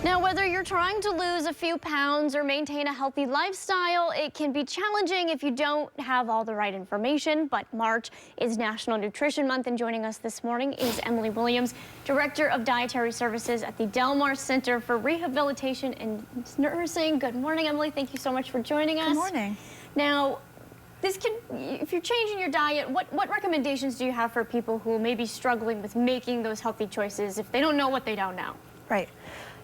Now, whether you're trying to lose a few pounds or maintain a healthy lifestyle, it can be challenging if you don't have all the right information. But March is National Nutrition Month, and joining us this morning is Emily Williams, Director of Dietary Services at the Del Mar Center for Rehabilitation and Nursing. Good morning, Emily. Thank you so much for joining us. Good morning. Now, if you're changing your diet, what recommendations do you have for people who may be struggling with making those healthy choices if they don't know what they don't know? Right.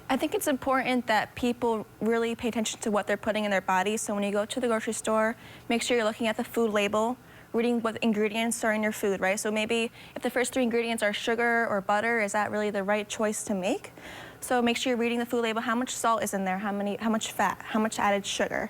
I think it's important that people really pay attention to what they're putting in their body. So when you go to the grocery store, make sure you're looking at the food label, reading what ingredients are in your food, right? So maybe if the first 3 ingredients are sugar or butter, is that really the right choice to make? So make sure you're reading the food label, how much salt is in there, how much fat, how much added sugar.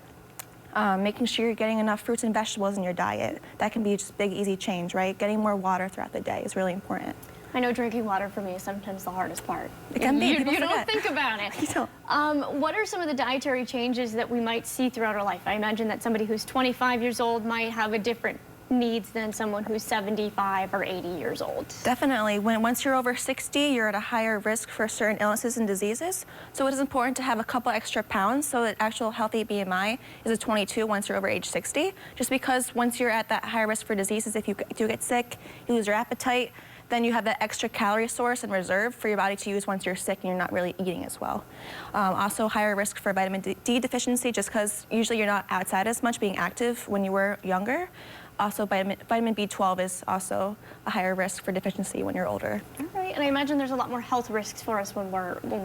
Making sure you're getting enough fruits and vegetables in your diet. That can be just a big, easy change, right? Getting more water throughout the day is really important. I know drinking water for me is sometimes the hardest part. It can be. You don't think about it. You don't. What are some of the dietary changes that we might see throughout our life? I imagine that somebody who's 25 years old might have a different needs than someone who's 75 or 80 years old. Definitely. Once you're over 60, you're at a higher risk for certain illnesses and diseases. So it is important to have a couple extra pounds so that actual healthy BMI is a 22 once you're over age 60. Just because once you're at that higher risk for diseases, if you do get sick, you lose your appetite, then you have that extra calorie source and reserve for your body to use once you're sick and you're not really eating as well. Also higher risk for vitamin D deficiency, just because usually you're not outside as much being active when you were younger. Also vitamin B12 is also a higher risk for deficiency when you're older. All right, and I imagine there's a lot more health risks for us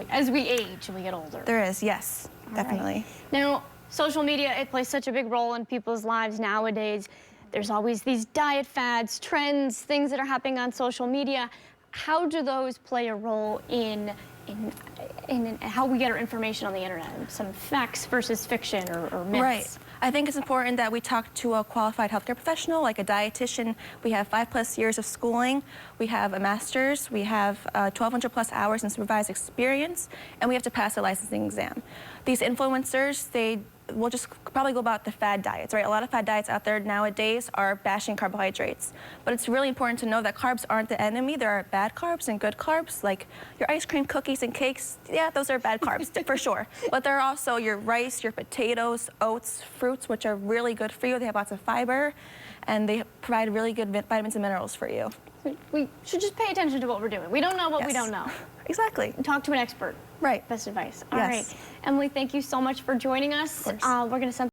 as we age and we get older. There is, yes, definitely. Right. Now, social media, it plays such a big role in people's lives nowadays. There's always these diet fads, trends, things that are happening on social media. How do those play a role in how we get our information on the internet? Some facts versus fiction or myths. Right. I think it's important that we talk to a qualified healthcare professional, like a dietitian. We have 5+ years of schooling. We have a master's. We have 1,200+ hours in supervised experience, and we have to pass a licensing exam. These influencers, they will just probably go about the fad diets, right? A lot of fad diets out there nowadays are bashing carbohydrates. But it's really important to know that carbs aren't the enemy. There are bad carbs and good carbs, like your ice cream, cookies, and cakes. Yeah, those are bad carbs, for sure. But there are also your rice, your potatoes, oats, fruits, which are really good for you. They have lots of fiber, and they provide really good vitamins and minerals for you. We should just pay attention to what we're doing. We don't know what we don't know. Exactly. Talk to an expert. Right. Best advice. All yes. right. Emily, thank you so much for joining us. We're going to send